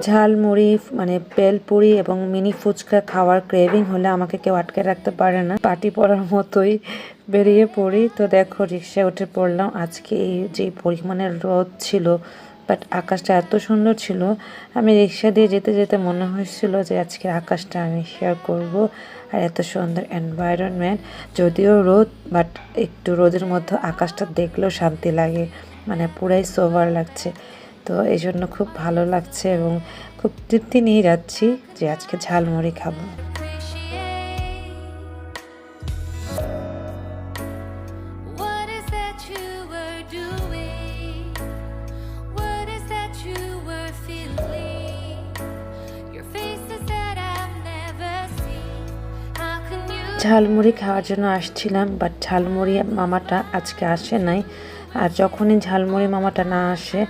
ঝালমুড়ি মানে বেলপুরি এবং মিনি ফুচকা খাওয়ার ক্রেভিং হলে আমাকে কেউ আটকে রাখতে পারে না। পার্টি পড়ার মতোই বেরিয়ে পড়ি। তো দেখো রিক্সায় উঠে পড়লাম। আজকে এই যে পরিমাণের রোদ ছিল, বাট আকাশটা এত সুন্দর ছিল, আমি রিক্সা দিয়ে যেতে যেতে মনে হয়েছিল যে আজকে আকাশটা আমি শেয়ার করব। আর এত সুন্দর এনভায়রনমেন্ট, যদিও রোদ, বাট একটু রোদের মধ্যে আকাশটা দেখলেও শান্তি লাগে, মানে পুরাই সোভার লাগছে। তো এই জন্য খুব ভালো লাগছে এবং খুব তৃপ্তি নিয়ে যাচ্ছি যে আজকে ঝালমুড়ি খাবো। ঝালমুড়ি খাওয়ার জন্য আসছিলাম, বাট ঝালমুড়ি মামাটা আজকে আসে নাই। আর যখনই ঝালমুড়ি মামাটা না আসে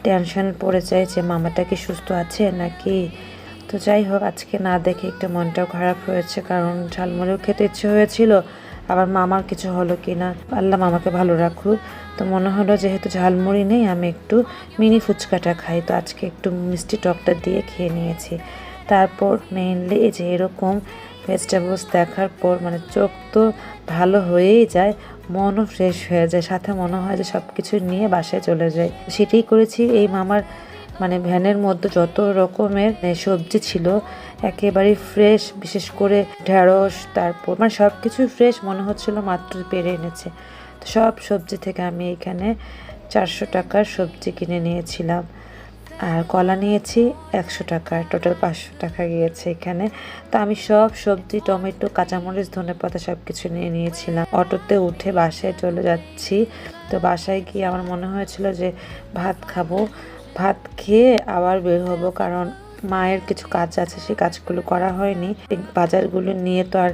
টেনশন পড়ে যায় যে মামাটা কি সুস্থ আছে নাকি। তো যাই হোক, আজকে না দেখে একটু মনটাও খারাপ হয়েছে, কারণ ঝালমুড়িও খেতে ইচ্ছে হয়েছিল, আবার মামার কিছু হলো কি না, আল্লাহ মামাকে ভালো রাখুক। তো মনে হলো যেহেতু ঝালমুড়ি নেই, আমি একটু মিনি ফুচকাটা খাই। তো আজকে একটু মিষ্টি টকটা দিয়ে খেয়ে নিয়েছি। তারপর মেইনলি এই যে এরকম ভেজিটেবলস দেখার পর মানে চোখ তো ভালো হয়েই যায়, মনও ফ্রেশ হয়ে যায়, সাথে মনে হয় যে সব কিছু নিয়ে বাসায় চলে যায়। সেটাই করেছি। এই মামার মানে ভ্যানের মধ্যে যত রকমের সবজি ছিল একেবারে ফ্রেশ, বিশেষ করে ঢেঁড়স, তারপর মানে সব কিছু ফ্রেশ মনে হচ্ছিল, মাত্র পেরে এনেছে। তো সব সবজি থেকে আমি এখানে 400 টাকার সবজি কিনে নিয়েছিলাম। আর কলা নিয়েছি 100 টাকার, টোটাল 500 টাকা গিয়েছে এখানে। তো আমি সব সবজি, টমেটো, কাঁচামরিচ, ধনেপাতা সব কিছু নিয়ে নিয়েছিলাম। অটোতে উঠে বাসায় চলে যাচ্ছি। তো বাসায় গিয়ে আমার মনে হয়েছিল যে ভাত খাবো, ভাত খেয়ে আবার বের হব, কারণ মায়ের কিছু কাজ আছে, সেই কাজগুলো করা হয়নি। বাজারগুলো নিয়ে তো আর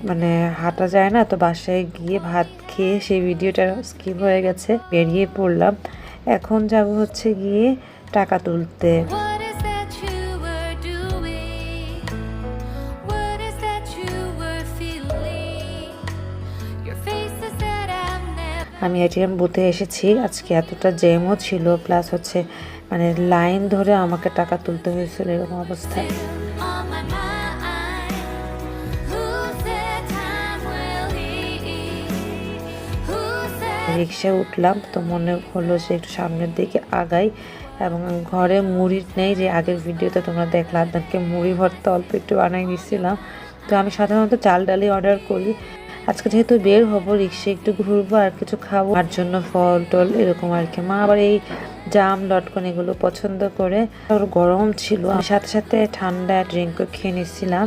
মানে হাঁটা যায় না। তো বাসায় গিয়ে ভাত খেয়ে সেই ভিডিওটা স্কিপ হয়ে গেছে, বেরিয়ে পড়লাম। এখন যাব হচ্ছে গিয়ে টাকা তুলতে। আমি এটিএম বুথে এসেছি। আজকে এতটা জ্যামও ছিল, প্লাস হচ্ছে মানে লাইন ধরে আমাকে টাকা তুলতে হয়েছিল, এরকম অবস্থায়। রিক্সায় উঠলাম, তো মনে হলো যে একটু সামনের দিকে আগাই, এবং ঘরে মুড়ি নেই, যে আগের ভিডিওতে তোমরা দেখলে আপনাকে মুড়ি ভর্তা অল্প একটু বানাই দিচ্ছিলাম। তো আমি সাধারণত চাল ডালি অর্ডার করি। আজকে যেহেতু বের হবো, রিক্সায় একটু ঘুরবো আর কিছু খাবো, আর জন্য ফল টল এরকম আর কি। মা আবার এই জাম লটকন এগুলো পছন্দ করে। গরম ছিল, সাথে সাথে ঠান্ডা ড্রিঙ্কও খেয়ে নিচ্ছিলাম।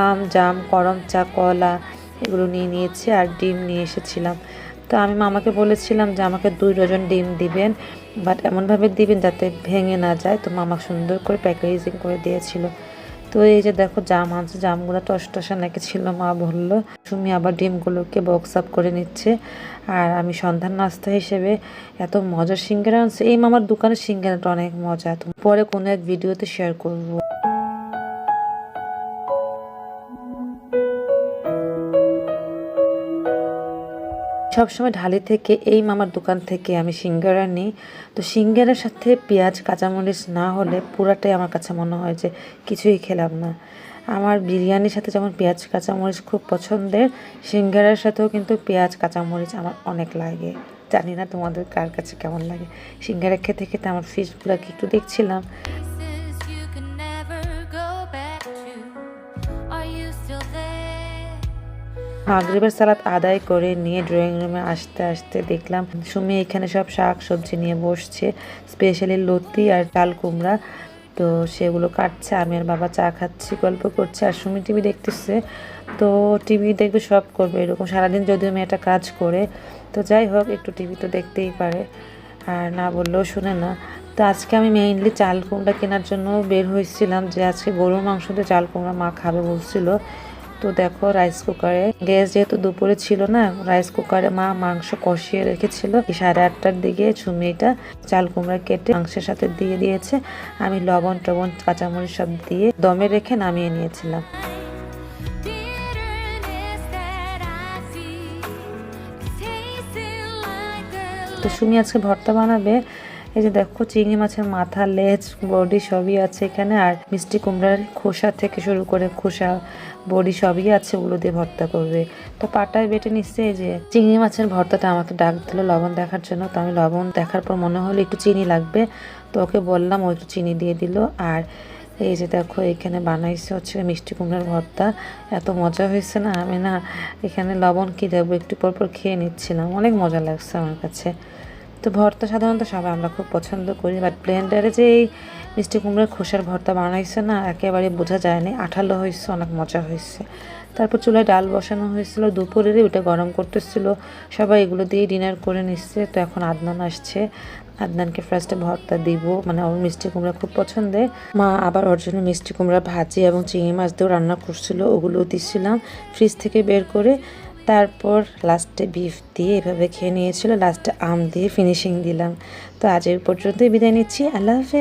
আম, জাম, গরম চা, কলা এগুলো নিয়ে নিয়েছি, আর ডিম নিয়ে এসেছিলাম। তো আমি মামাকে বলেছিলাম যে আমাকে 2 ডজন ডিম দিবেন, বাট এমনভাবে দিবেন যাতে ভেঙে না যায়। তো মামা সুন্দর করে প্যাকেজিং করে দিয়েছিল। তো এই যে দেখো জাম আনছে, জামগুলো টসটসা নাকি ছিল, মা বললো। তুমি আবার ডিমগুলোকে বক্স আপ করে নিচ্ছে। আর আমি সন্ধ্যার নাস্তা হিসেবে এত মজার সিঙ্গারা আনছে। এই মামার দোকানের সিঙ্গারাটা অনেক মজা, তো পরে কোনো এক ভিডিওতে শেয়ার করবো। সবসময় ঢালি থেকে এই মামার দোকান থেকে আমি সিঙ্গারা নিই। তো সিঙ্গারার সাথে পেঁয়াজ কাঁচামরিচ না হলে পুরাটাই আমার কাছে মনে হয় যে কিছুই খেলাম না। আমার বিরিয়ানির সাথে যেমন পেঁয়াজ কাঁচামরিচ খুব পছন্দের, সিঙ্গারার সাথেও কিন্তু পেঁয়াজ কাঁচামরিচ আমার অনেক লাগে। জানি না তোমাদের কার কাছে কেমন লাগে। সিঙ্গারা খেতে খেতে আমার ফিশগুলোকে একটু দেখছিলাম। মাগরিবের সালাত আদায় করে নিয়ে ড্রয়িং রুমে আসতে আসতে দেখলাম সুমি এখানে সব শাক সবজি নিয়ে বসছে, স্পেশালি লতি আর চাল কুমড়া। তো সেগুলো কাটছে, আমি আর বাবা চা খাচ্ছি, গল্প করছে, আর সুমি টিভি দেখতেছে। তো টিভি দেখবে, সব করবে এরকম সারাদিন, যদিও মেয়েটা কাজ করে। তো যাই হোক, একটু টিভি তো দেখতেই পারে, আর না বললেও শুনে না। তো আজকে আমি মেইনলি চাল কুমড়া কেনার জন্য বের হয়েছিলাম, যে আজকে গরুর মাংস দিয়ে চাল কুমড়া মা খাবে বলছিল। তো দেখো রাইস কুকারে গ্যাস যেহেতু দুপুরে ছিল না, রাইস কুকারে মা মাংস কষিয়ে রেখেছিল। 8:30টার দিকে ঝুমিটা চাল কুমড়া কেটে মাংসের সাথে দিয়ে দিয়েছে। আমি লবণ টবণ কাঁচামরিচ সব দিয়ে দমে রেখে নামিয়ে নিয়েছিলাম। তো সুমি আজকে ভর্তা বানাবে। এই যে দেখো চিংড়ি মাছের মাথা, লেজ, বডি সবই আছে এখানে। আর মিষ্টি কুমড়ার খোসা থেকে শুরু করে খোসা, বডি সবই আছে, ওগুলো দিয়ে ভর্তা করবে। তো পাটায় বেটে নিচ্ছে। এই যে চিংড়ি মাছের ভর্তাটা আমাকে ডাক দিল লবণ দেখার জন্য। তো আমি লবণ দেখার পর মনে হলো একটু চিনি লাগবে, তো ওকে বললাম, ও একটু চিনি দিয়ে দিল। আর এই যে দেখো এখানে বানাইছে হচ্ছে মিষ্টি কুমড়ার ভর্তা। এত মজা হয়েছে না, আমি না এখানে লবণ কি দেবো একটু পর পর খেয়ে নিচ্ছিলাম, অনেক মজা লাগছে আমার কাছে। তো ভর্তা সাধারণত সবাই আমরা খুব পছন্দ করি, বাট ব্লেন্ডারে যে এই মিষ্টি কুমড়ার খোসার ভর্তা বানাইছে না, একেবারে বোঝা যায়নি, আঠালো হয়েছে, অনেক মজা হয়েছে। তারপর চুলায় ডাল বসানো হয়েছিল দুপুরেরই, ওটা গরম করতেছিল। সবাই এগুলো দিয়ে ডিনার করে নিচ্ছে। তো এখন আদনান আসছে, আদনানকে ফার্স্টে ভর্তা দিব, মানে ওর মিষ্টি কুমড়া খুব পছন্দের। মা আবার ওর জন্য মিষ্টি কুমড়া ভাজি এবং চিংড়ি মাছ দিয়েও রান্না করছিল, ওগুলোও দিচ্ছিলাম ফ্রিজ থেকে বের করে। তারপর লাস্টে বিফ দিয়ে এভাবে খেয়ে নিয়েছিল, লাস্টে আম দিয়ে ফিনিশিং দিলাম। তো আজ এই পর্যন্তই বিদায় নিচ্ছি, আল্লাহ হাফেজ।